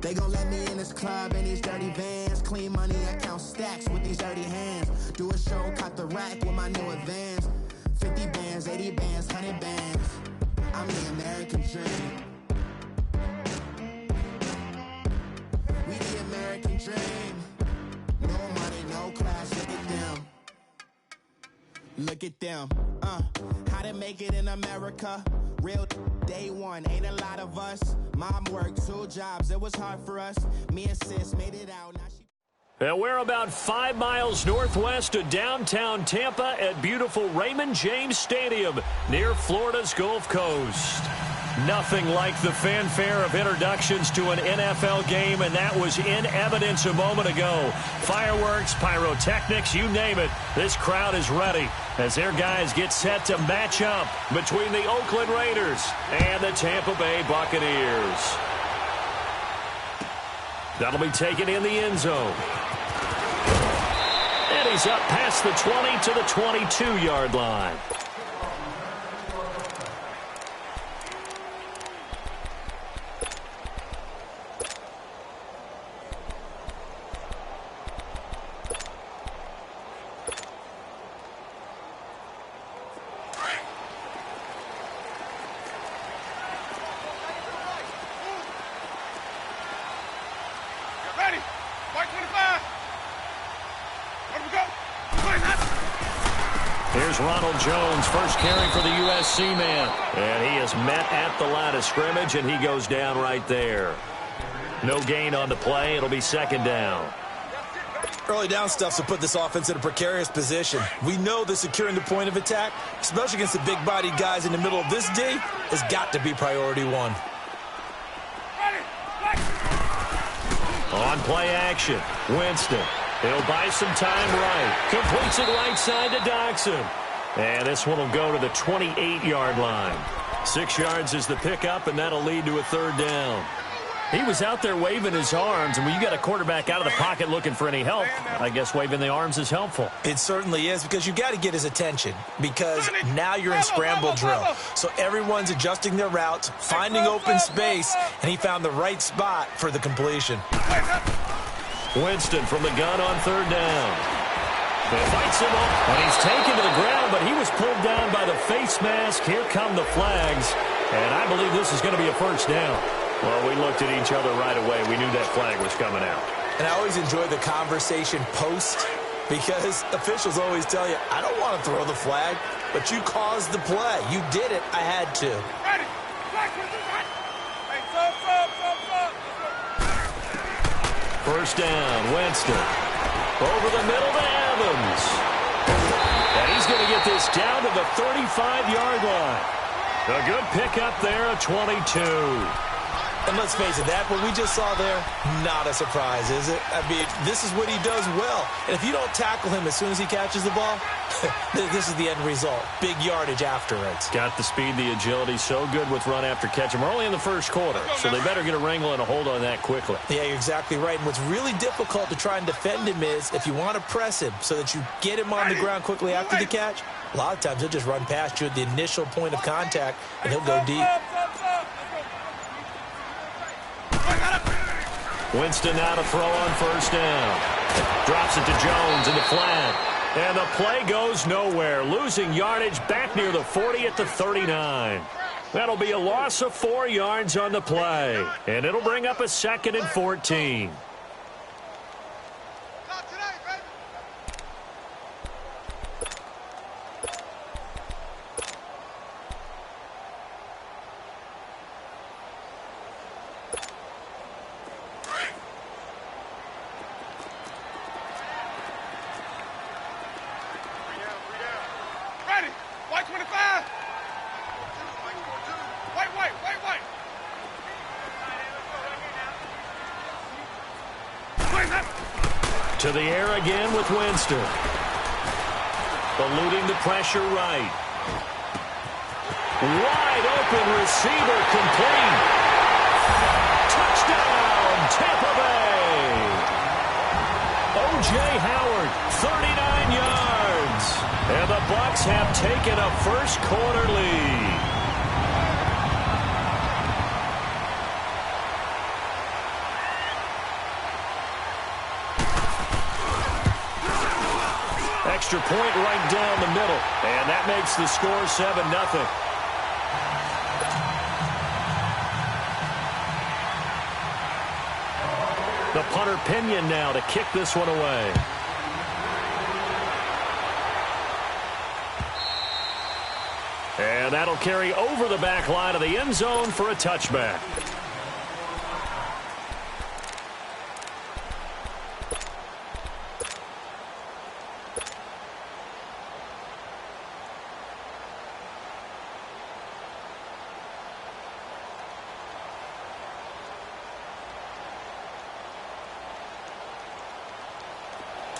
They gon' let me in this club in these dirty vans. Clean money, I count stacks with these dirty hands. Do a show, cut the rack with my new advance. 50 bands, 80 bands, 100 bands. I'm the American dream. We the American dream. No money, no class, look at them. Look at them, how to make it in America. Real day one, ain't a lot of us. Mom worked 2 jobs, it was hard for us. Me and sis made it out, now she... And we're about 5 miles northwest of downtown Tampa at beautiful Raymond James Stadium near Florida's Gulf Coast. Nothing like the fanfare of introductions to an NFL game, and that was in evidence a moment ago. Fireworks, pyrotechnics, you name it. This crowd is ready as their guys get set to match up between the Oakland Raiders and the Tampa Bay Buccaneers. That'll be taken in the end zone. And he's up past the 20 to the 22-yard line. Here's Ronald Jones, first carry for the USC man. And he is met at the line of scrimmage, and he goes down right there. No gain on the play. It'll be second down. Early down stuff will put this offense in a precarious position. We know that securing the point of attack, especially against the big-bodied guys in the middle of this D, has got to be priority one. On play action, Winston. He'll buy some time right. Completes it right side to Doxson. And this one will go to the 28-yard line. 6 yards is the pickup, and that'll lead to a third down. He was out there waving his arms, and when you got a quarterback out of the pocket looking for any help, I guess waving the arms is helpful. It certainly is, because you got to get his attention, because now you're in scramble drill. So everyone's adjusting their routes, finding open space, and he found the right spot for the completion. Winston from the gun on third down. He fights him up, and he's taken to the ground, but he was pulled down by the face mask. Here come the flags, and I believe this is going to be a first down. Well, we looked at each other right away. We knew that flag was coming out. And I always enjoy the conversation post, because officials always tell you, I don't want to throw the flag, but you caused the play. You did it. I had to. First down, Winston. Over the middle to Evans. And he's going to get this down to the 35-yard line. A good pickup there, a 22. And let's face it, that what we just saw there, not a surprise, is it? I mean, this is what he does well. And if you don't tackle him as soon as he catches the ball, this is the end result. Big yardage afterwards. Got the speed, the agility, so good with run after catch. And we're only in the first quarter, so they better get a wrangle and a hold on that quickly. Yeah, you're exactly right. And what's really difficult to try and defend him is if you want to press him so that you get him on the ground quickly after the catch, a lot of times he'll just run past you at the initial point of contact, and he'll go deep. Winston now to throw on first down. Drops it to Jones in the flat. And the play goes nowhere. Losing yardage back near the 40 at the 39. That'll be a loss of 4 yards on the play. And it'll bring up a 2nd and 14. To the air again with Winston. Eluding the pressure right. Wide open receiver complete. Touchdown, Tampa Bay. O.J. Howard, 39 yards. And the Bucs have taken a first quarter lead. 1 Extra point right down the middle. And that makes the score 7-0. The punter Pinion now to kick this one away. And that'll carry over the back line of the end zone for a touchback.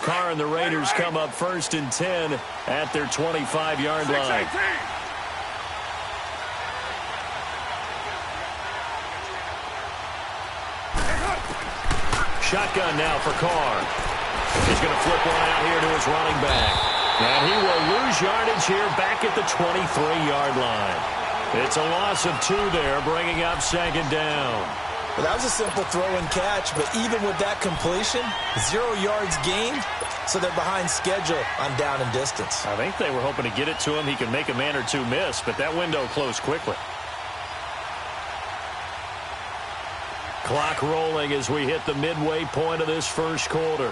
Carr and the Raiders come up 1st and 10 at their 25-yard line. Shotgun now for Carr. He's going to flip one out here to his running back. And he will lose yardage here back at the 23-yard line. It's a loss of 2 there, bringing up 2nd down. Well, that was a simple throw and catch, but even with that completion, 0 yards gained, so they're behind schedule on down and distance. I think they were hoping to get it to him. He could make a man or 2 miss, but that window closed quickly. Clock rolling as we hit the midway point of this first quarter.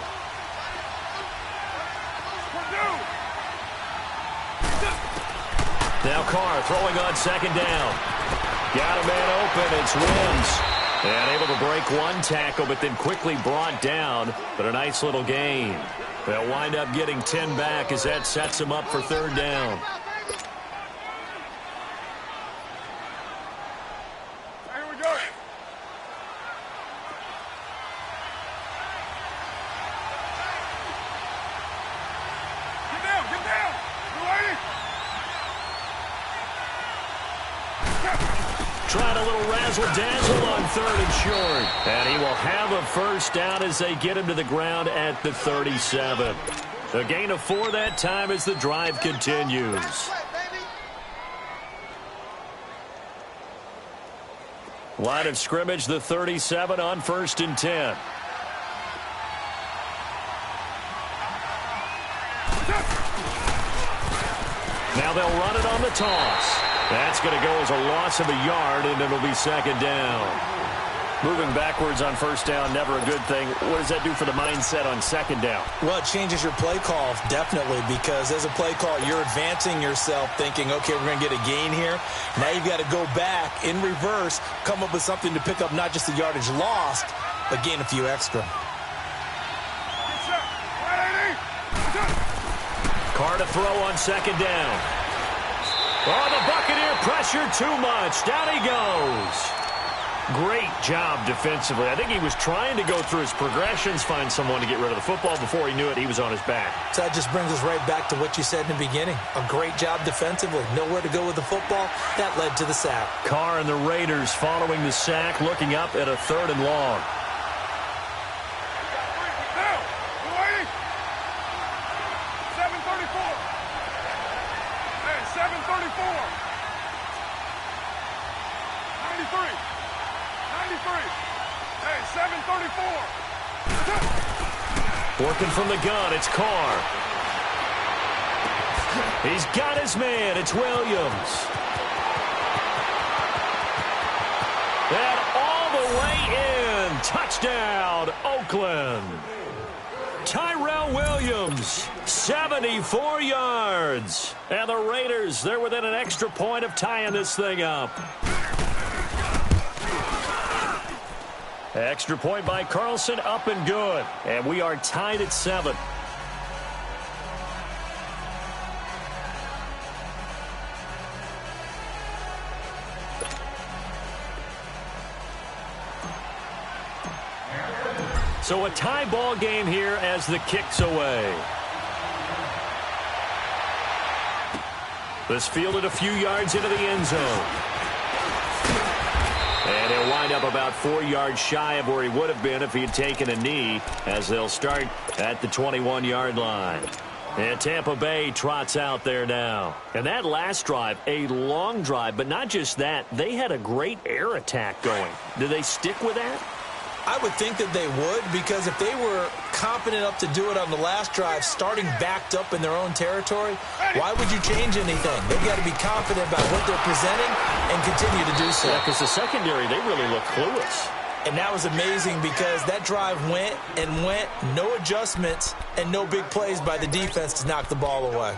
Now Carr throwing on 2nd down. Got a man open. It's Wims. And able to break one tackle, but then quickly brought down. But a nice little gain. They'll wind up getting 10 back as that sets them up for 3rd down. Here we go. Get down. You ready? Trying a little razzle-dazzle on 3rd and short. And he will have a 1st down as they get him to the ground at the 37. A gain of 4 that time as the drive continues. Line of scrimmage, the 37 on 1st and 10. Now they'll run it on the toss. That's going to go as a loss of a yard, and it'll be 2nd down. Moving backwards on 1st down, never a good thing. What does that do for the mindset on 2nd down? Well, it changes your play call, definitely, because as a play call, you're advancing yourself thinking, okay, we're going to get a gain here. Now you've got to go back in reverse, come up with something to pick up not just the yardage lost, but gain a few extra. Carr to throw on 2nd down. Oh, the Buccaneer pressure too much. Down he goes. Great job defensively. I think he was trying to go through his progressions, find someone to get rid of the football. Before he knew it, he was on his back. So that just brings us right back to what you said in the beginning. A great job defensively. Nowhere to go with the football. That led to the sack. Carr and the Raiders following the sack, looking up at a 3rd and long. Working from the gun, it's Carr. He's got his man, it's Williams. And all the way in, touchdown, Oakland. Tyrell Williams, 74 yards. And the Raiders, they're within an extra point of tying this thing up. Extra point by Carlson, up and good. And we are tied at 7. So a tie ball game here as the kick's away. This fielded a few yards into the end zone. And he'll wind up about 4 yards shy of where he would have been if he had taken a knee, as they'll start at the 21-yard line. And Tampa Bay trots out there now. And that last drive, a long drive, but not just that. They had a great air attack going. Do they stick with that? I would think that they would, because if they were confident enough to do it on the last drive, starting backed up in their own territory. Why would you change anything? They've got to be confident about what they're presenting and continue to do so. Yeah, because the secondary, they really look clueless. And that was amazing because that drive went and went, no adjustments, and no big plays by the defense to knock the ball away.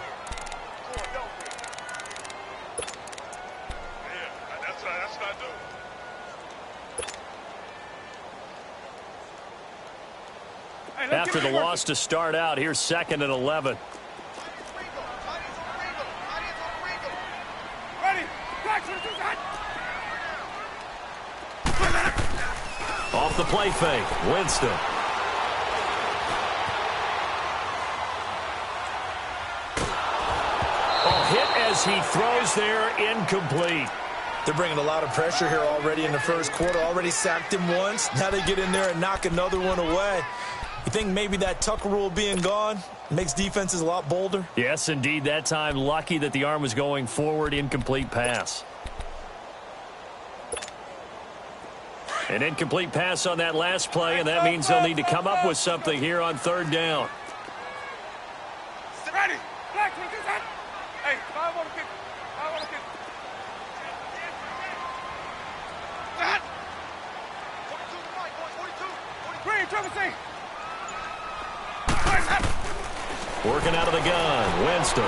After the loss to start out, here's 2nd and 11. Off the play fake, Winston. Hit as he throws there, incomplete. They're bringing a lot of pressure here already in the first quarter. Already sacked him once. Now they get in there and knock another one away. You think maybe that Tucker rule being gone makes defenses a lot bolder? Yes, indeed. That time, lucky that the arm was going forward. Incomplete pass. An incomplete pass on that last play, and that means they'll need to come up with something here on 3rd down. Ready. Hey, I want to kick. Working out of the gun, Winston.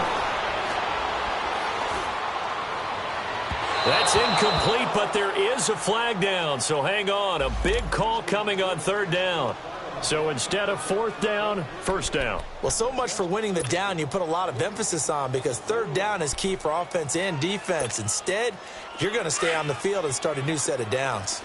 That's incomplete, but there is a flag down, so hang on. A big call coming on 3rd down. So instead of 4th down, 1st down. Well, so much for winning the down you put a lot of emphasis on because 3rd down is key for offense and defense. Instead, you're going to stay on the field and start a new set of downs.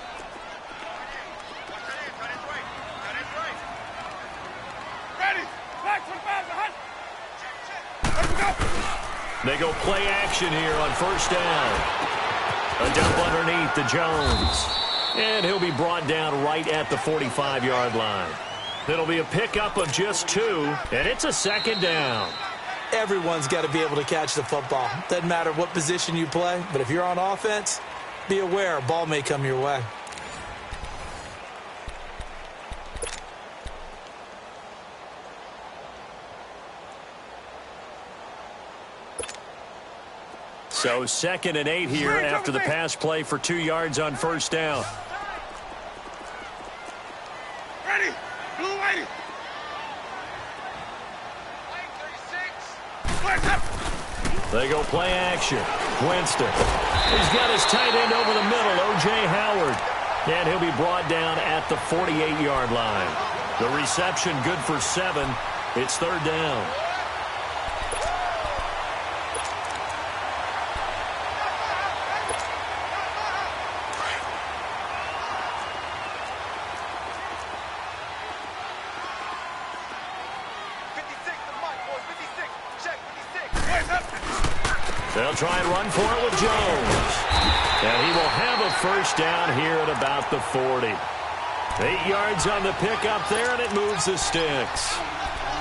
They go play action here on 1st down. A dump underneath to Jones. And he'll be brought down right at the 45-yard line. It'll be a pickup of just 2, and it's a 2nd down. Everyone's got to be able to catch the football. Doesn't matter what position you play, but if you're on offense, be aware a ball may come your way. So 2nd and 8 here after the pass play for 2 yards on 1st down. Ready. Blue lady. They go play action. Winston. He's got his tight end over the middle, O.J. Howard. And he'll be brought down at the 48-yard line. The reception good for 7. It's 3rd down. They'll try and run for it with Jones. And he will have a 1st down here at about the 40. 8 yards on the pickup there, and it moves the sticks.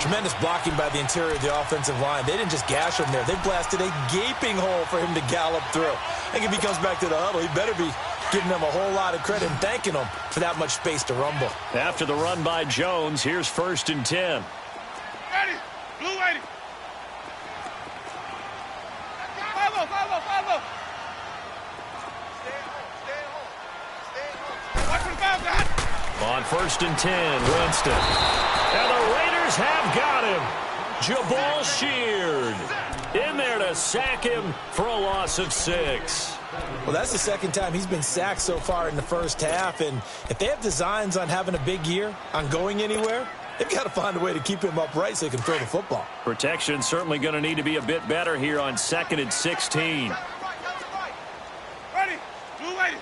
Tremendous blocking by the interior of the offensive line. They didn't just gash him there. They blasted a gaping hole for him to gallop through. I think if he comes back to the huddle, he better be giving them a whole lot of credit and thanking them for that much space to rumble. After the run by Jones, here's 1st and 10. Ready. Blue lady. Follow. On 1st and 10, Winston. And the Raiders have got him. Jabal Sheard in there to sack him for a loss of 6. Well, that's the 2nd time he's been sacked so far in the first half. And if they have designs on having a big year, on going anywhere, they've got to find a way to keep him upright so he can throw the football. Protection's certainly going to need to be a bit better here on 2nd and 16. Ready. Blue lady.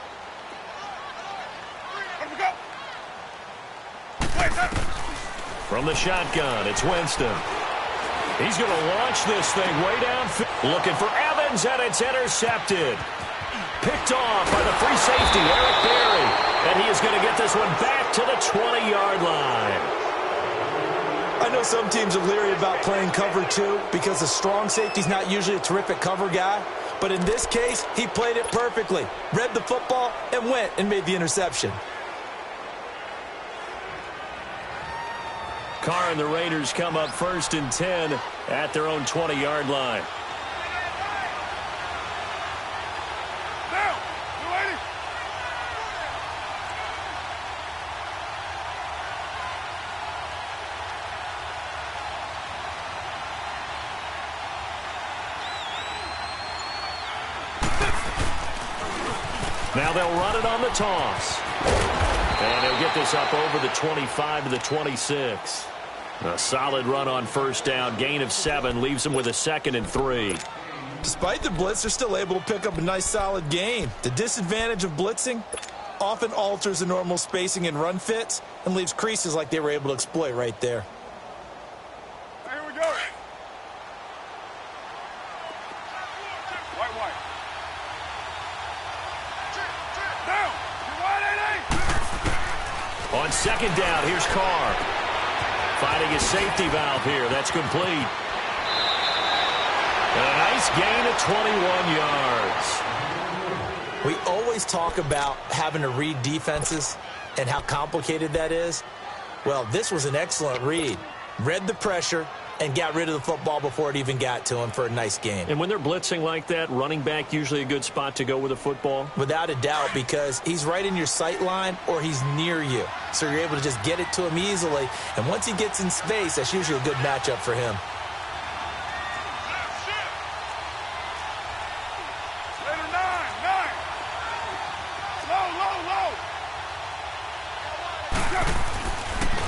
Let me go. From the shotgun, it's Winston. He's going to launch this thing way downfield. Looking for Evans, and it's intercepted. Picked off by the free safety, Eric Berry. And he is going to get this one back to the 20-yard line. I know some teams are leery about playing cover 2 because the strong safety's not usually a terrific cover guy. But in this case, he played it perfectly. Read the football and went and made the interception. Carr and the Raiders come up 1st and 10 at their own 20-yard line. Now they'll run it on the toss. And they'll get this up over the 25 to the 26. A solid run on 1st down. Gain of 7 leaves them with a 2nd and 3. Despite the blitz, they're still able to pick up a nice solid gain. The disadvantage of blitzing often alters the normal spacing and run fits and leaves creases like they were able to exploit right there. Here we go. White. Down. On 2nd down, here's Carr. Finding a safety valve here. That's complete. And a nice gain of 21 yards. We always talk about having to read defenses and how complicated that is. Well, this was an excellent read. Read the pressure and got rid of the football before it even got to him for a nice gain. And when they're blitzing like that, running back usually a good spot to go with the football? Without a doubt, because he's right in your sight line or he's near you. So you're able to just get it to him easily. And once he gets in space, that's usually a good matchup for him.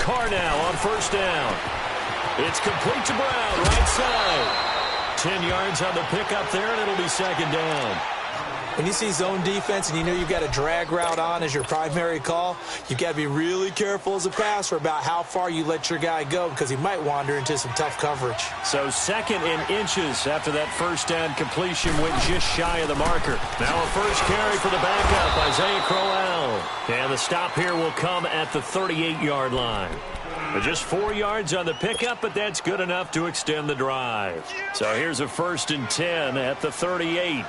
Carr now on 1st down. It's complete to Brown, right side. 10 yards on the pickup there, and it'll be 2nd down. When you see zone defense and you know you've got a drag route on as your primary call, you've got to be really careful as a passer about how far you let your guy go because he might wander into some tough coverage. So 2nd and inches after that 1st down completion went just shy of the marker. Now a first carry for the backup, Isaiah Crowell. And the stop here will come at the 38-yard line. Just 4 yards on the pickup, but that's good enough to extend the drive. So here's a 1st and 10 at the 38.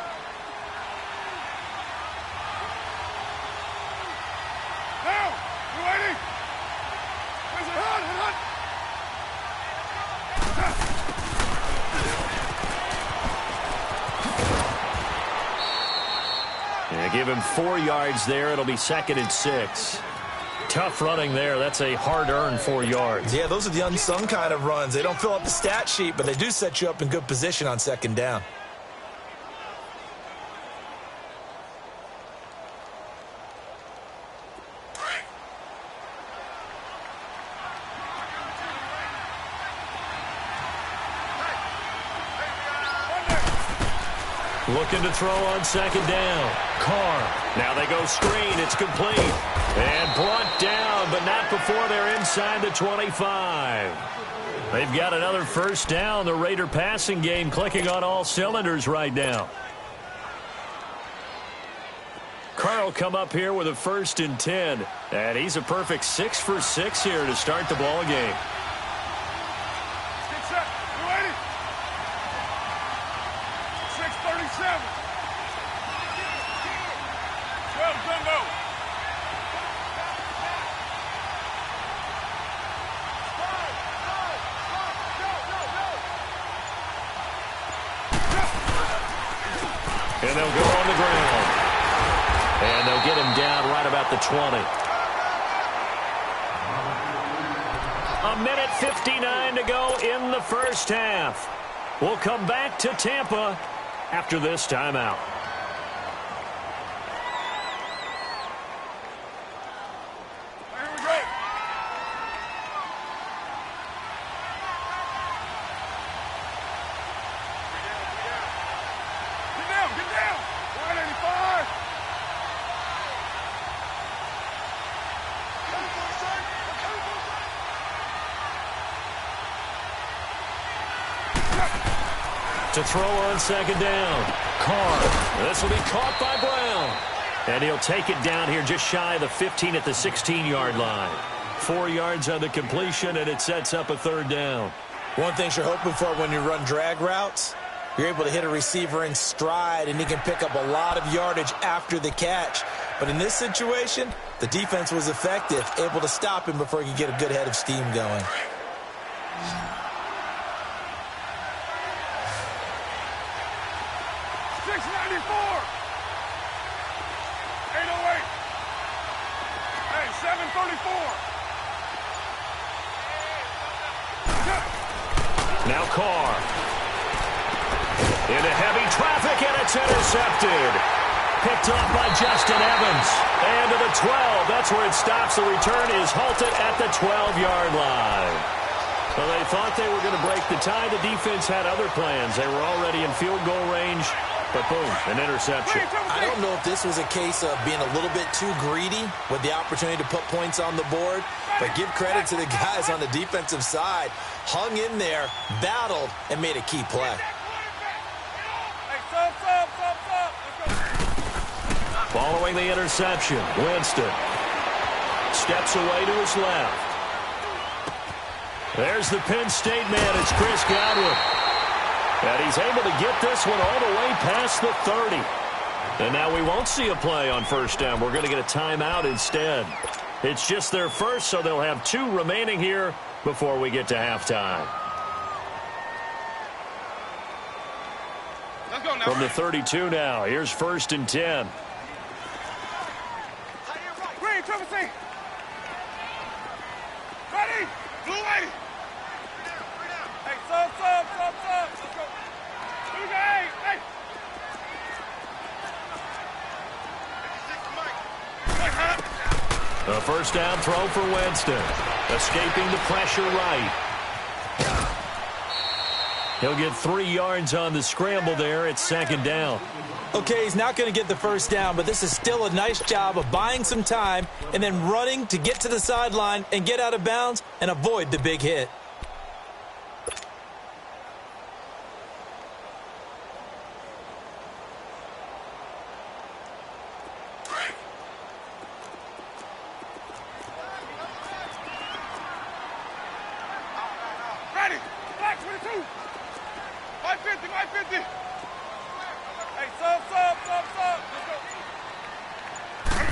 Give him 4 yards there. It'll be 2nd and 6. Tough running there. That's a hard-earned 4 yards. Yeah, those are the unsung kind of runs. They don't fill up the stat sheet, but they do set you up in good position on 2nd down. Looking to throw on 2nd down. Carr. Now they go screen. It's complete. And brought down, but not before they're inside the 25. They've got another 1st down. The Raider passing game clicking on all cylinders right now. Carr will come up here with a 1st and 10. And he's a perfect 6 for 6 here to start the ball game. And they'll go on the ground. And they'll get him down right about the 20. A minute 59 to go in the 1st half. We'll come back to Tampa after this timeout. To throw on 2nd down. Carr. This will be caught by Brown. And he'll take it down here just shy of the 15 at the 16-yard line. 4 yards on the completion, and it sets up a 3rd down. One thing you're hoping for when you run drag routes, you're able to hit a receiver in stride, and he can pick up a lot of yardage after the catch. But in this situation, the defense was effective, able to stop him before he could get a good head of steam going. Hey, 734. Now Carr. Into heavy traffic, and it's intercepted. Picked off by Justin Evans. And to the 12. That's where it stops. The return is halted at the 12-yard line. Well, they thought they were going to break the tie. The defense had other plans. They were already in field goal range. But boom, an interception. I don't know if this was a case of being a little bit too greedy with the opportunity to put points on the board, but give credit to the guys on the defensive side. Hung in there, battled, and made a key play. Following the interception, Winston steps away to his left. There's the Penn State man. It's Chris Godwin. And he's able to get this one all the way past the 30. And now we won't see a play on first down. We're going to get a timeout instead. It's just their first, so they'll have 2 remaining here before we get to halftime. Let's go now. From the 32 now, here's 1st and 10. Green, triple C. Ready? Blue lady. Hey, sub. Let's go. Blue guy, hey. A first down throw for Winston. Escaping the pressure right. He'll get 3 yards on the scramble there. It's 2nd down. Okay, he's not going to get the first down, but this is still a nice job of buying some time and then running to get to the sideline and get out of bounds and avoid the big hit. Ready? Black 22. 550. Hey, sub. Let's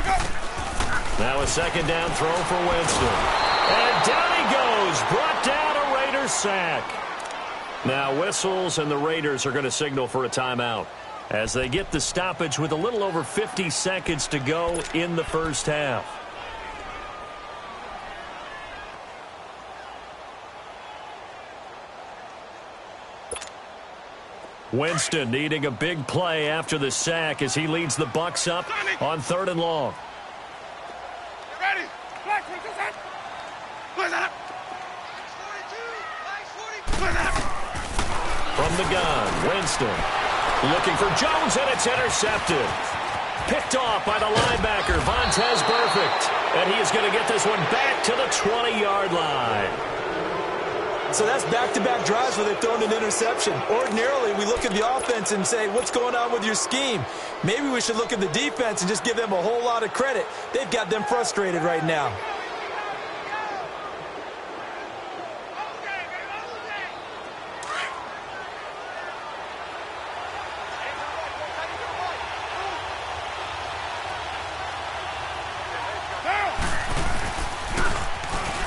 go. Now a 2nd down throw for Winston. And down he goes. Brought down a Raiders sack. Now whistles, and the Raiders are going to signal for a timeout as they get the stoppage with a little over 50 seconds to go in the first half. Winston needing a big play after the sack as he leads the Bucs up on 3rd and long. Ready? Black 22. Where's that? From the gun, Winston looking for Jones, and it's intercepted. Picked off by the linebacker, Vontaze Burfict. And he is going to get this one back to the 20-yard line. So that's back-to-back drives where they've thrown an interception. Ordinarily, we look at the offense and say, what's going on with your scheme? Maybe we should look at the defense and just give them a whole lot of credit. They've got them frustrated right now.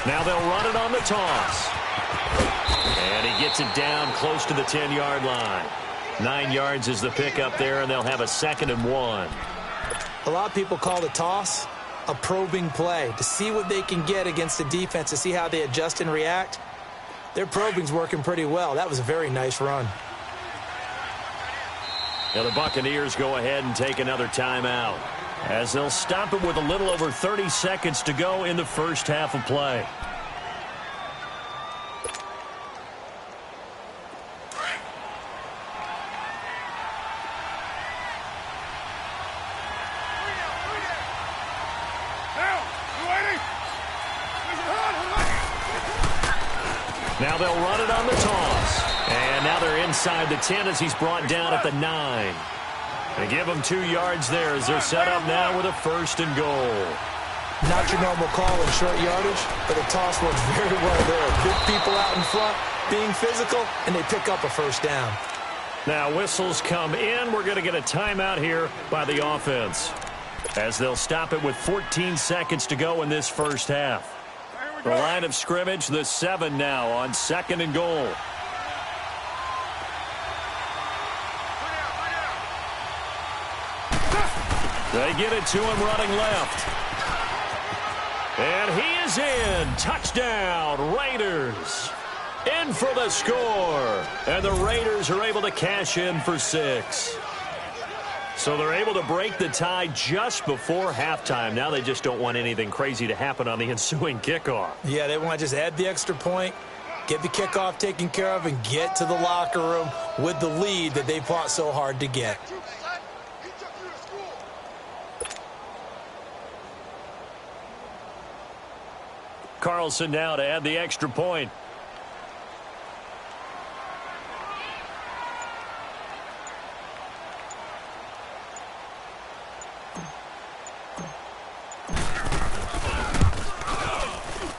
Now they'll run it on the toss. And he gets it down close to the 10-yard line. 9 yards is the pickup there, and they'll have a 2nd and 1. A lot of people call the toss a probing play to see what they can get against the defense, to see how they adjust and react. Their probing's working pretty well. That was a very nice run. Now the Buccaneers go ahead and take another timeout as they'll stop it with a little over 30 seconds to go in the first half of play. Now they'll run it on the toss. And now they're inside the 10 as he's brought down at the 9. They give him 2 yards there as they're set up now with a 1st and goal. Not your normal call in short yardage, but the toss works very well there. Big people out in front, being physical, and they pick up a first down. Now whistles come in. We're going to get a timeout here by the offense as they'll stop it with 14 seconds to go in this first half. Here we The line of scrimmage, the 7 now on 2nd and goal. They get it to him running left. And he is in. Touchdown, Raiders. In for the score. And the Raiders are able to cash in for 6. So they're able to break the tie just before halftime. Now they just don't want anything crazy to happen on the ensuing kickoff. Yeah, they want to just add the extra point, get the kickoff taken care of, and get to the locker room with the lead that they fought so hard to get. Carlson now to add the extra point.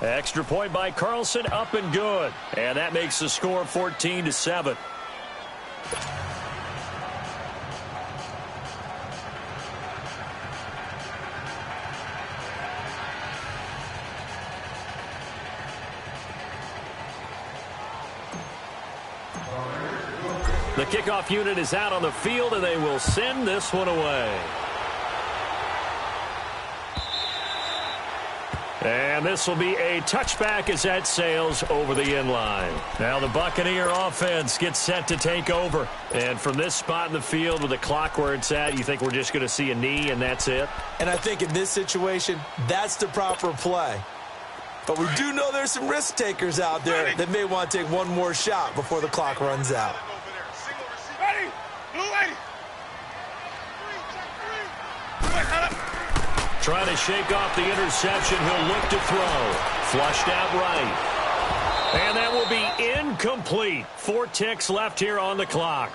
Extra point by Carlson, up and good. And that makes the score 14-7. The kickoff unit is out on the field, and they will send this one away. And this will be a touchback as that sails over the end line. Now the Buccaneer offense gets set to take over. And from this spot in the field with the clock where it's at, you think we're just going to see a knee and that's it? And I think in this situation, that's the proper play. But we do know there's some risk takers out there that may want to take one more shot before the clock runs out. Ready? Blue lady. Trying to shake off the interception. He'll look to throw. Flushed out right. And that will be incomplete. 4 ticks left here on the clock.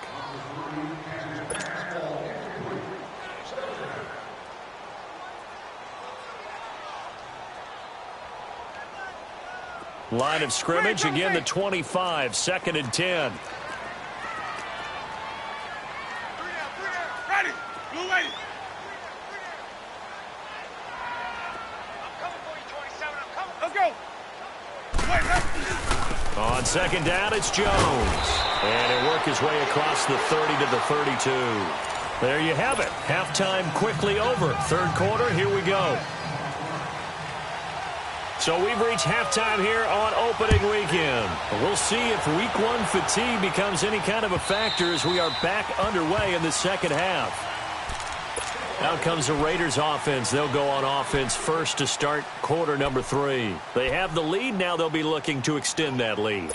Line of scrimmage, again the 25, 2nd and 10. Ready? Blue lady. Let's go. On 2nd down, it's Jones. And he'll work his way across the 30 to the 32. There you have it. Halftime quickly over. 3rd quarter, here we go. So we've reached halftime here on opening weekend. We'll see if week 1 fatigue becomes any kind of a factor as we are back underway in the 2nd half. Out comes the Raiders offense. They'll go on offense first to start quarter number 3. They have the lead. Now they'll be looking to extend that lead.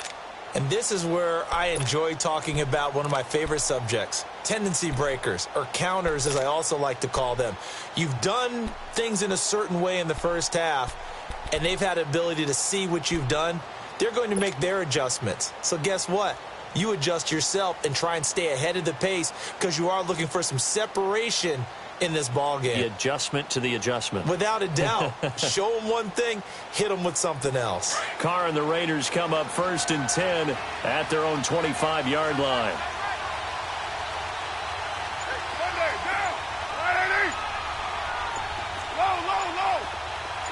And this is where I enjoy talking about one of my favorite subjects, tendency breakers, or counters as I also like to call them. You've done things in a certain way in the first half, and they've had the ability to see what you've done. They're going to make their adjustments. So guess what? You adjust yourself and try and stay ahead of the pace because you are looking for some separation in this ball game. The adjustment to the adjustment. Without a doubt. Show them one thing, hit them with something else. Carr and the Raiders come up 1st and 10 at their own 25-yard line. Monday, down. Right, 80. Low, low, low.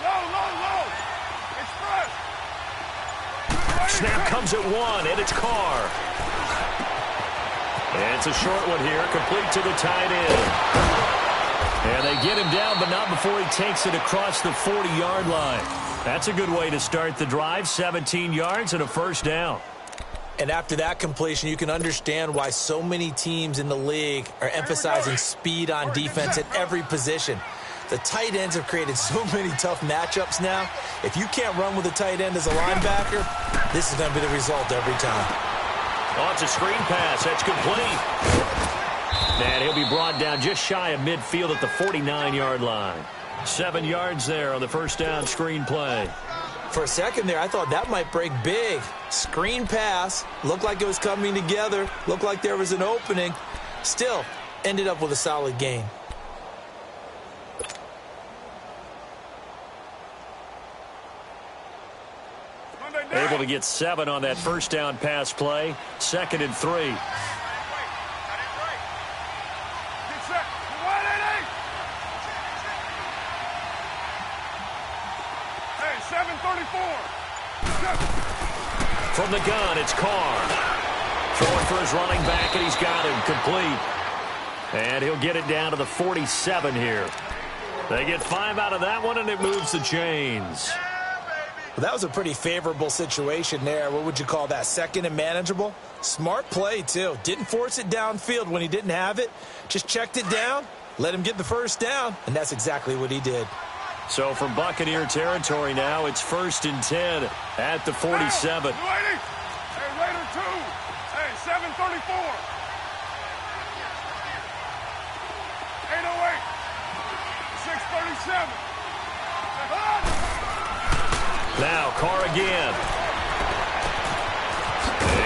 Low, low, low. Express. Snap comes at 1, and it's Carr. And it's a short one here, complete to the tight end. And they get him down, but not before he takes it across the 40-yard line. That's a good way to start the drive, 17 yards and a 1st down. And after that completion, you can understand why so many teams in the league are emphasizing speed on defense at every position. The tight ends have created so many tough matchups now. If you can't run with a tight end as a linebacker, this is going to be the result every time. Oh, it's a screen pass. That's complete. And he'll be brought down just shy of midfield at the 49-yard line. 7 yards there on the 1st down screen play. For a second there, I thought that might break big. Screen pass. Looked like it was coming together. Looked like there was an opening. Still, ended up with a solid gain. Able to get 7 on that 1st down pass play. 2nd and 3. Hey, 7:34. From the gun, it's Carr. Throwing for his running back, and he's got him complete. And he'll get it down to the 47 here. They get 5 out of that one, and it moves the chains. Well, that was a pretty favorable situation there. What would you call that? Second and manageable? Smart play, too. Didn't force it downfield when he didn't have it. Just checked it down, let him get the first down, and that's exactly what he did. So from Buccaneer territory now, it's 1st and 10 at the 47. Hey, Raider 2. Hey, 734. 808. 637. Now Carr again.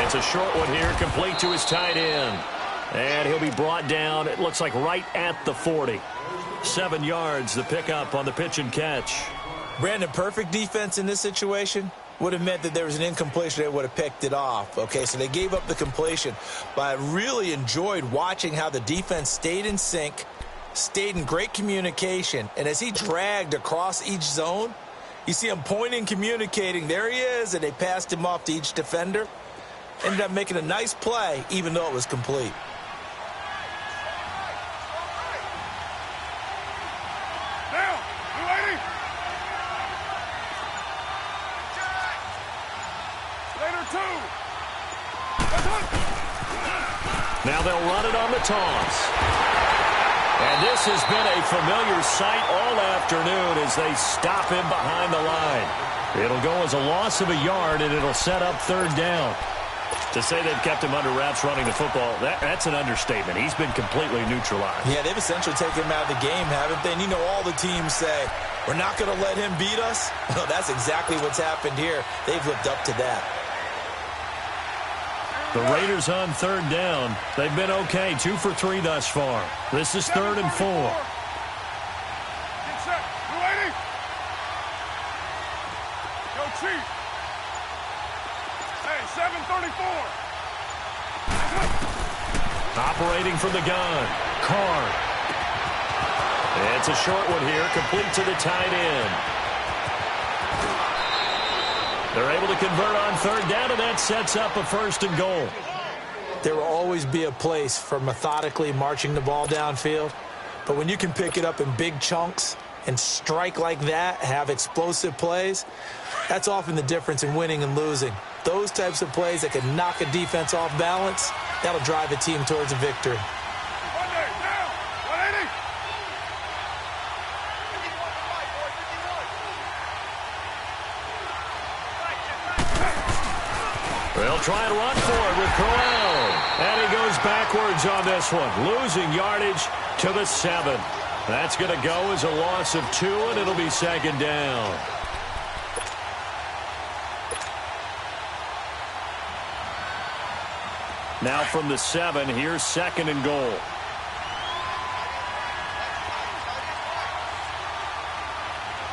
It's a short one here, complete to his tight end. And he'll be brought down, it looks like right at the 40. 7 yards, the pickup on the pitch and catch. Brandon, perfect defense in this situation would have meant that there was an incompletion. They would have picked it off. Okay, so they gave up the completion. But I really enjoyed watching how the defense stayed in sync, stayed in great communication. And as he dragged across each zone, you see him pointing, communicating. There he is, and they passed him off to each defender. Ended up making a nice play, even though it was complete. Down. 280. Raider 2. Now they'll run it on the toss. And this has been a familiar sight all afternoon as they stop him behind the line. It'll go as a loss of a yard, and it'll set up 3rd down. To say they've kept him under wraps running the football, that's an understatement. He's been completely neutralized. Yeah, they've essentially taken him out of the game, haven't they? And you know all the teams say, we're not going to let him beat us. Well, that's exactly what's happened here. They've lived up to that. The Raiders on 3rd down. They've been okay, 2 for 3 thus far. This is 3rd and 4. Get set. 280. Go Chief. Hey, 734. Operating from the gun. Carr. It's a short one here, complete to the tight end. They're able to convert on 3rd down, and that sets up a 1st and goal. There will always be a place for methodically marching the ball downfield. But when you can pick it up in big chunks and strike like that, have explosive plays, that's often the difference in winning and losing. Those types of plays that can knock a defense off balance, that'll drive a team towards a victory. Monday, down. 180. They'll try and run for it with Crowell. And he goes backwards on this one, losing yardage to the 7. That's going to go as a loss of 2, and it'll be 2nd down. Now from the 7, here's 2nd and goal.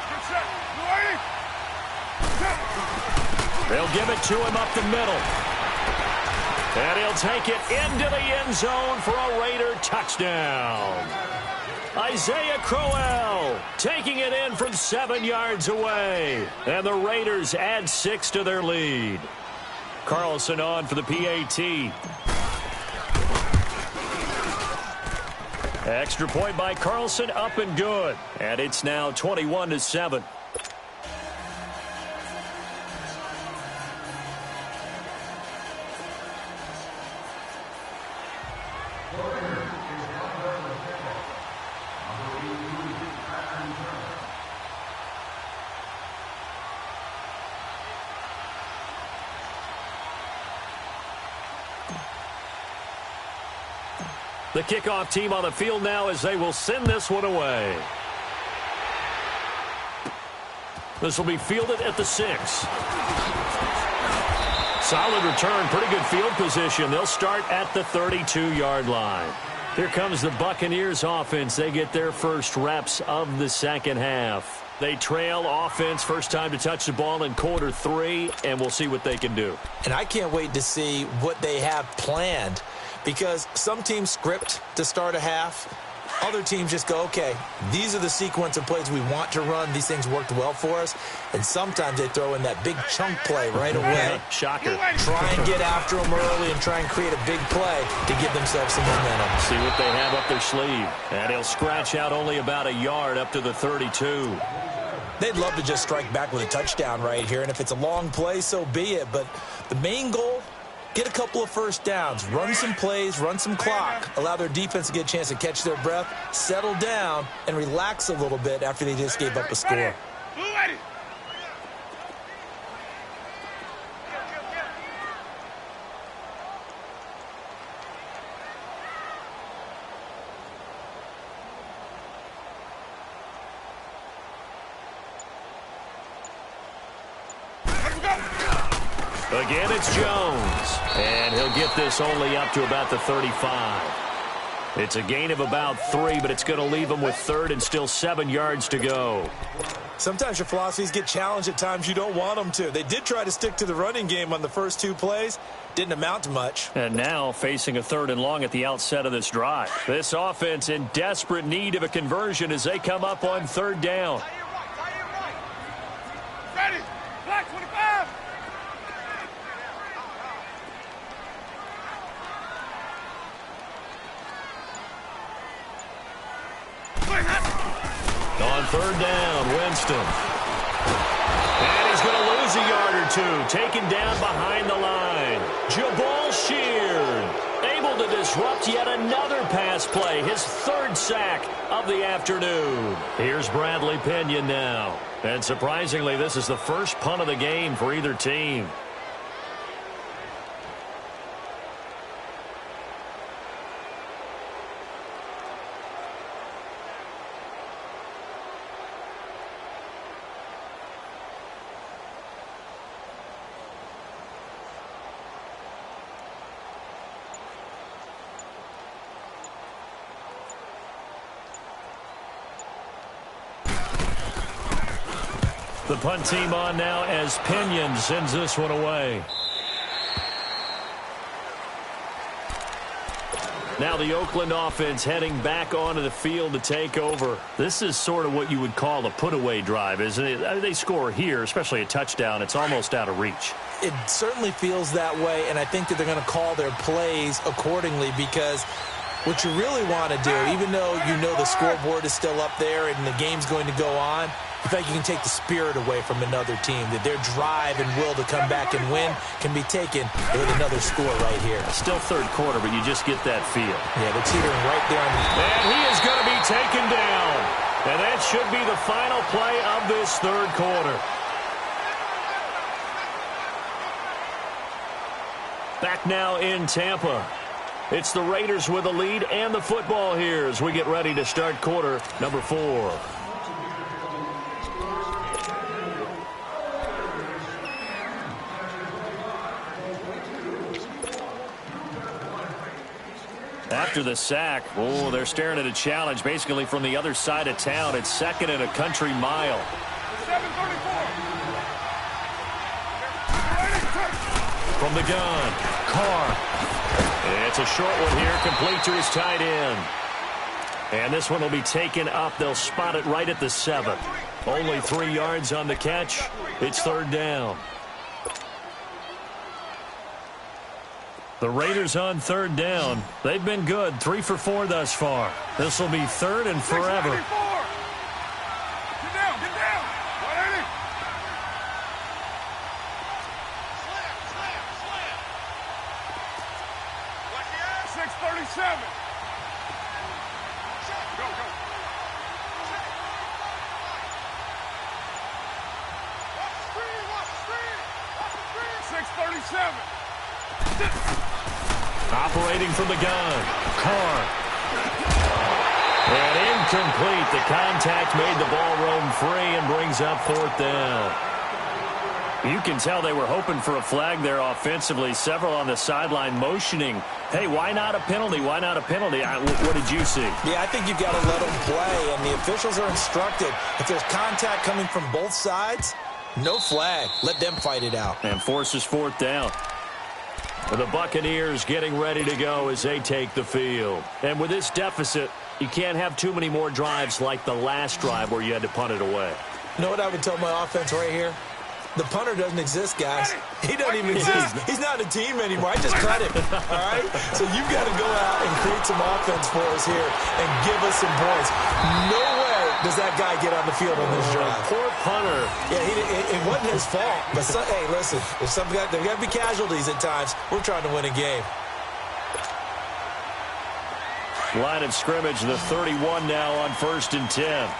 Get set. 280. They'll give it to him up the middle. And he'll take it into the end zone for a Raider touchdown. Isaiah Crowell taking it in from 7 yards away. And the Raiders add 6 to their lead. Carlson on for the PAT. Extra point by Carlson, up and good. And it's now 21-7. The kickoff team on the field now as they will send this one away. This will be fielded at the 6. Solid return, pretty good field position. They'll start at the 32-yard line. Here comes the Buccaneers offense. They get their first reps of the second half. They trail offense, first time to touch the ball in quarter 3, and we'll see what they can do. And I can't wait to see what they have planned, because some teams script to start a half, Other teams just go, okay, these are the sequence of plays we want to run. These things worked well for us. And sometimes they throw in that big chunk play right away. Shocker. Try and get after them early and try and create a big play to give themselves some momentum. See what they have up their sleeve. And he'll scratch out only about a yard up to the 32. They'd love to just strike back with a touchdown right here. And if it's a long play, so be it. But the main goal, get a couple of first downs, run some plays, run some clock, allow their defense to get a chance to catch their breath, settle down, and relax a little bit after they just gave up a score. Again, it's Jones, and he'll get this only up to about the 35. It's a gain of about 3, but it's going to leave him with 3rd and still 7 yards to go. Sometimes your philosophies get challenged at times you don't want them to. They did try to stick to the running game on the first 2 plays. Didn't amount to much. And now facing a 3rd and long at the outset of this drive. This offense in desperate need of a conversion as they come up on 3rd down. Ready, black 25. On 3rd down, Winston. And he's going to lose a yard or 2. Taken down behind the line. Jabal Sheard able to disrupt yet another pass play. His 3rd sack of the afternoon. Here's Bradley Pinion now. And surprisingly, this is the first punt of the game for either team. The punt team on now as Pinion sends this one away. Now the Oakland offense heading back onto the field to take over. This is sort of what you would call a put-away drive, isn't it? They score here, especially a touchdown. It's almost out of reach. It certainly feels that way, and I think that they're going to call their plays accordingly because what you really want to do, even though you know the scoreboard is still up there and the game's going to go on, you feel like you can take the spirit away from another team, that their drive and will to come back and win can be taken with another score right here. Still 3rd quarter, but you just get that feel. Yeah, they're teetering right there. And he is going to be taken down. And that should be the final play of this 3rd quarter. Back now in Tampa. It's the Raiders with the lead and the football here as we get ready to start quarter number 4. After the sack, they're staring at a challenge basically from the other side of town. It's 2nd and a country mile. 7:34. From the gun, Carr. It's a short one here, complete to his tight end. And this one will be taken up. They'll spot it right at the 7. Only 3 yards on the catch. It's 3rd down. The Raiders on 3rd down. They've been good, 3 for 4 thus far. This will be 3rd and forever. Get down, get down. 180. Slam. 6:37. Go, go. Watch the screen. 6:37. Operating from the gun, Carr. And incomplete. The contact made the ball roam free and brings up 4th down. You can tell they were hoping for a flag there offensively. Several on the sideline motioning, hey, why not a penalty? Why not a penalty? What did you see? Yeah, I think you've got to let them play, and the officials are instructed. If there's contact coming from both sides, no flag. Let them fight it out. And forces 4th down. The Buccaneers getting ready to go as they take the field. And with this deficit, You can't have too many more drives like the last drive where you had to punt it away. You know what I would tell my offense right here? The punter doesn't exist, guys. He doesn't even exist. He's not a team anymore. I just cut him, all right? So you've got to go out and create some offense for us here and give us some points. No way does that guy get on the field on this drive. Poor punter. Yeah, it wasn't his fault. But, hey, listen, there got to be casualties at times. We're trying to win a game. Line of scrimmage, the 31 now on 1st and 10.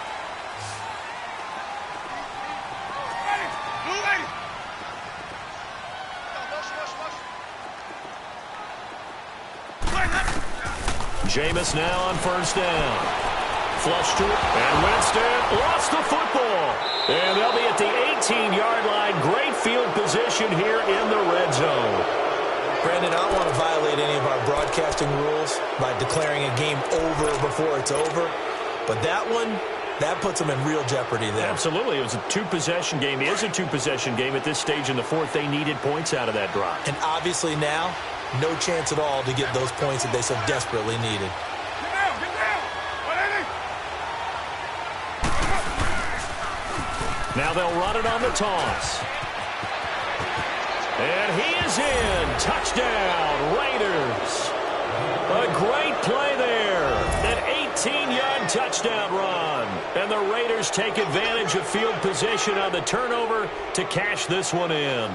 Jameis now on 1st down. Flush to it, and Winston lost the football. And they'll be at the 18-yard line. Great field position here in the red zone. Brandon, I don't want to violate any of our broadcasting rules by declaring a game over before it's over. But that one, that puts them in real jeopardy there. Absolutely. It was a two-possession game. It is a two-possession game at this stage in the fourth. They needed points out of that drive. And obviously now, no chance at all to get those points that they so desperately needed. Get down! Now they'll run it on the toss. And he is in. Touchdown, Raiders. A great play there. An 18-yard touchdown run. And the Raiders take advantage of field position on the turnover to cash this one in.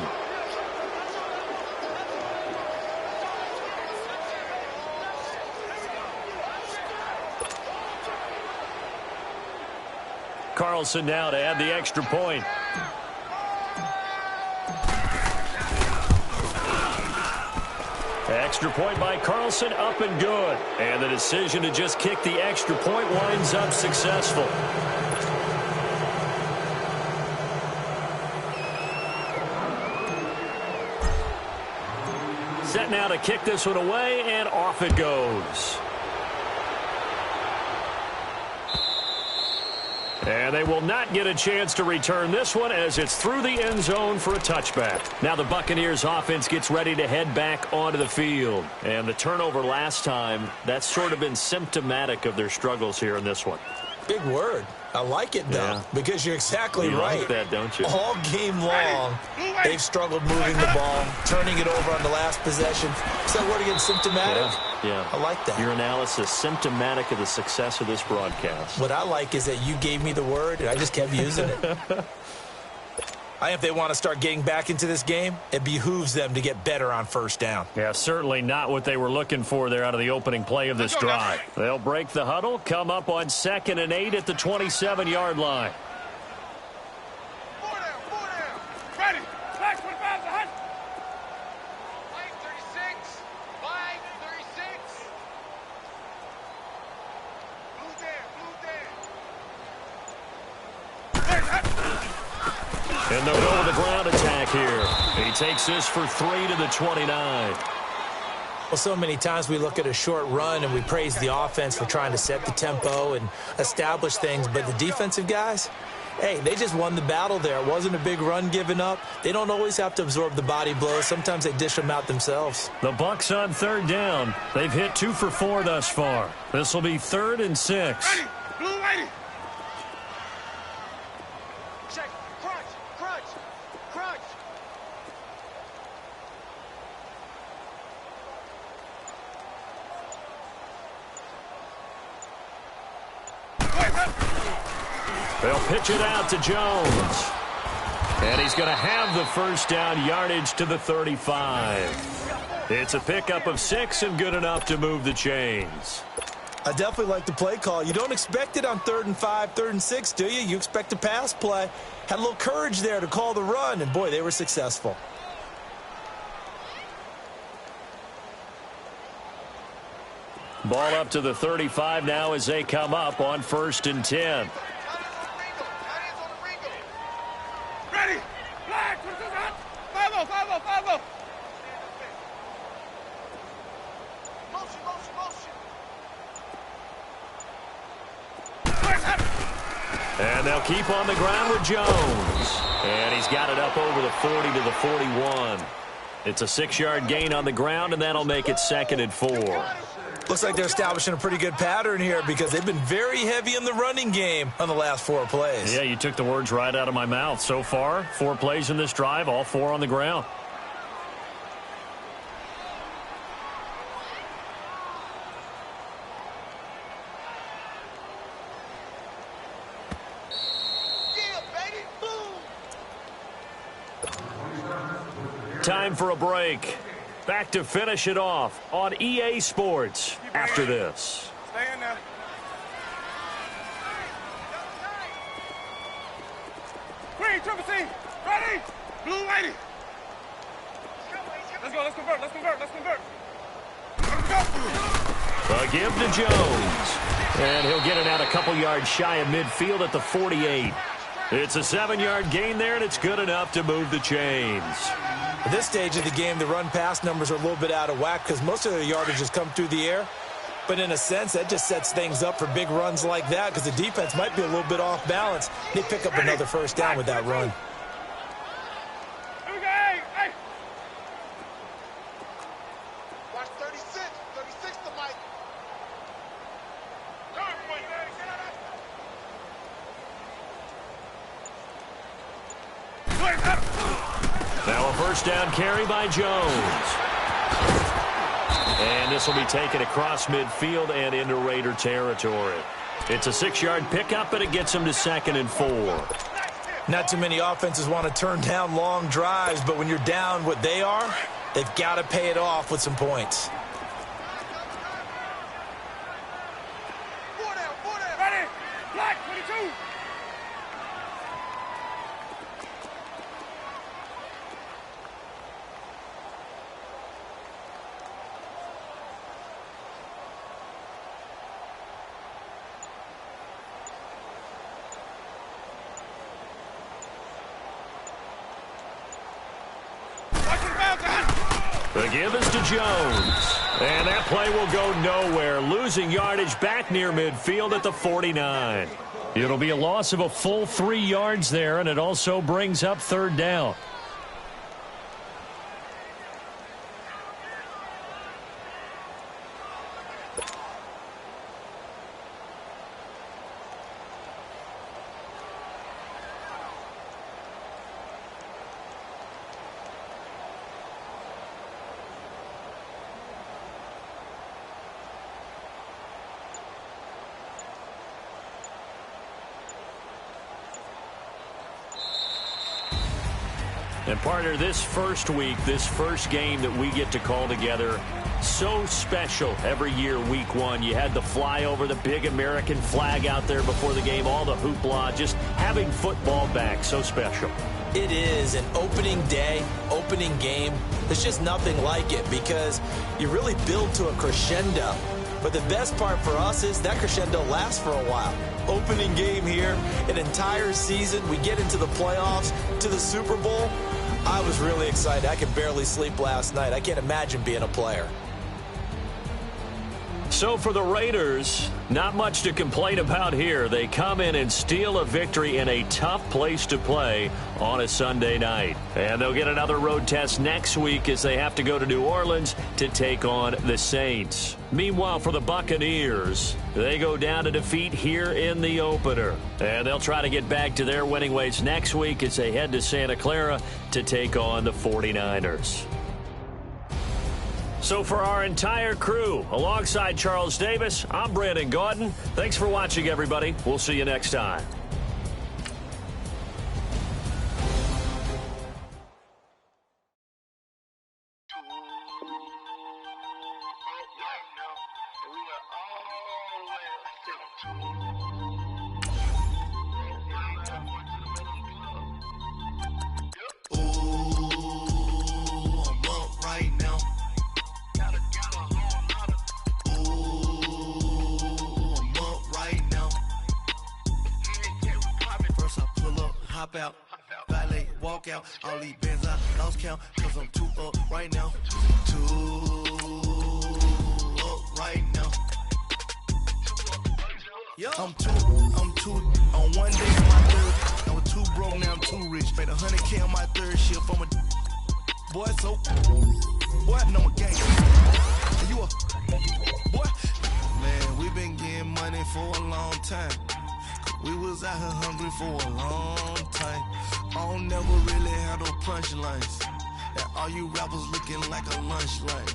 Carlson now to add the extra point. Extra point by Carlson, up and good. And the decision to just kick the extra point winds up successful. Set now to kick this one away, and off it goes. And they will not get a chance to return this one as it's through the end zone for a touchback. Now the Buccaneers offense gets ready to head back onto the field. And the turnover last time, that's sort of been symptomatic of their struggles here in this one. Big word. I like it, though, because you're exactly right. You like that, don't you? All game long, they've struggled moving the ball, turning it over on the last possession. Is that word again, symptomatic? Yeah. I like that. Your analysis, symptomatic of the success of this broadcast. What I like is that you gave me the word, and I just kept using it. If they want to start getting back into this game, it behooves them to get better on 1st down. Yeah, certainly not what they were looking for there out of the opening play of this drive. They'll break the huddle, come up on 2nd and 8 at the 27-yard line. 4 down. Ready. Flash 25 to hunt. Line 36. Line 36. Blue down. And they'll go with the ground attack here. He takes this for 3 to the 29. Well, so many times we look at a short run and we praise the offense for trying to set the tempo and establish things, but the defensive guys, hey, they just won the battle there. It wasn't a big run given up. They don't always have to absorb the body blows. Sometimes they dish them out themselves. The Bucs on 3rd down. They've hit 2 for 4 thus far. This will be 3rd and 6. Ready. Blue ready. Check. Crunch. They'll pitch it out to Jones. And he's going to have the 1st down, yardage to the 35. It's a pickup of 6 and good enough to move the chains. I definitely like the play call. You don't expect it on 3rd and 5, 3rd and 6, do you? You expect a pass play. Had a little courage there to call the run, and boy, they were successful. Ball up to the 35 now as they come up on 1st and 10. Ready. Flag. 5-0. And they'll keep on the ground with Jones. And he's got it up over the 40 to the 41. It's a 6-yard gain on the ground, and that'll make it 2nd and 4. Looks like they're establishing a pretty good pattern here because they've been very heavy in the running game on the last 4 plays. Yeah, you took the words right out of my mouth. So far, 4 plays in this drive, all 4 on the ground. Time for a break. Back to finish it off on EA Sports after this. Stay in there. Green, triple C. Ready? Blue, whitey. Let's go. Let's convert. Let's convert. Let's convert. Let's go. A give to Jones. And he'll get it out a couple yards shy of midfield at the 48. It's a 7-yard gain there, and it's good enough to move the chains. At this stage of the game, the run-pass numbers are a little bit out of whack because most of their yardage has come through the air. But in a sense, that just sets things up for big runs like that because the defense might be a little bit off balance. They pick up another first down with that run. Here we go. Hey. Watch 36. 36 to Mike. Now a first down carry by Jones. And this will be taken across midfield and into Raider territory. It's a 6-yard pickup, and it gets them to 2nd and 4. Not too many offenses want to turn down long drives, but when you're down what they are, they've got to pay it off with some points. Ready? Black 22. The give is to Jones. And that play will go nowhere, losing yardage back near midfield at the 49. It'll be a loss of a full 3 yards there, and it also brings up 3rd down. And partner, this first week, this first game that we get to call together, so special every year, week 1. You had the flyover, the big American flag out there before the game, all the hoopla, just having football back, so special. It is an opening day, opening game. There's just nothing like it because you really build to a crescendo. But the best part for us is that crescendo lasts for a while. Opening game here, an entire season. We get into the playoffs, to the Super Bowl. I was really excited. I could barely sleep last night. I can't imagine being a player. So for the Raiders, not much to complain about here. They come in and steal a victory in a tough place to play on a Sunday night. And they'll get another road test next week as they have to go to New Orleans to take on the Saints. Meanwhile, for the Buccaneers, they go down to defeat here in the opener. And they'll try to get back to their winning ways next week as they head to Santa Clara to take on the 49ers. So for our entire crew, alongside Charles Davis, I'm Brandon Gaudin. Thanks for watching, everybody. We'll see you next time. Out, valet, walk out, all these bands I lost count, cause I'm too up right now. Too up right now. I'm too, on one day on my third, I was too broke, now I'm too rich. Made 100K on my third shift, I'm a boy, so, boy, no, I'm a gang. You a boy? Man, we been getting money for a long time. We was out here hungry for a long time. I don't never really have no punchlines. And all you rappers looking like a lunch line.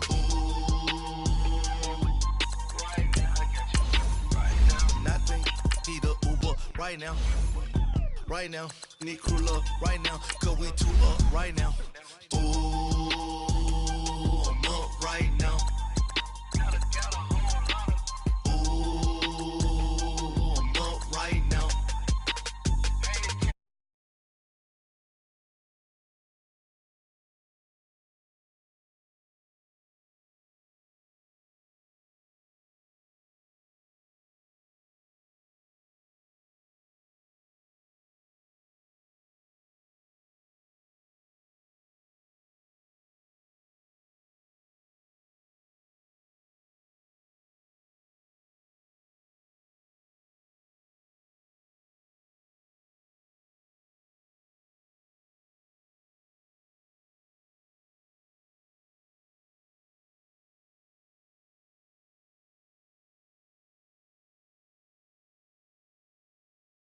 Right now, I got you. Right now. Nothing. Need a Uber right now. Right now. Need crew love right now. Cause we two up right now. Ooh.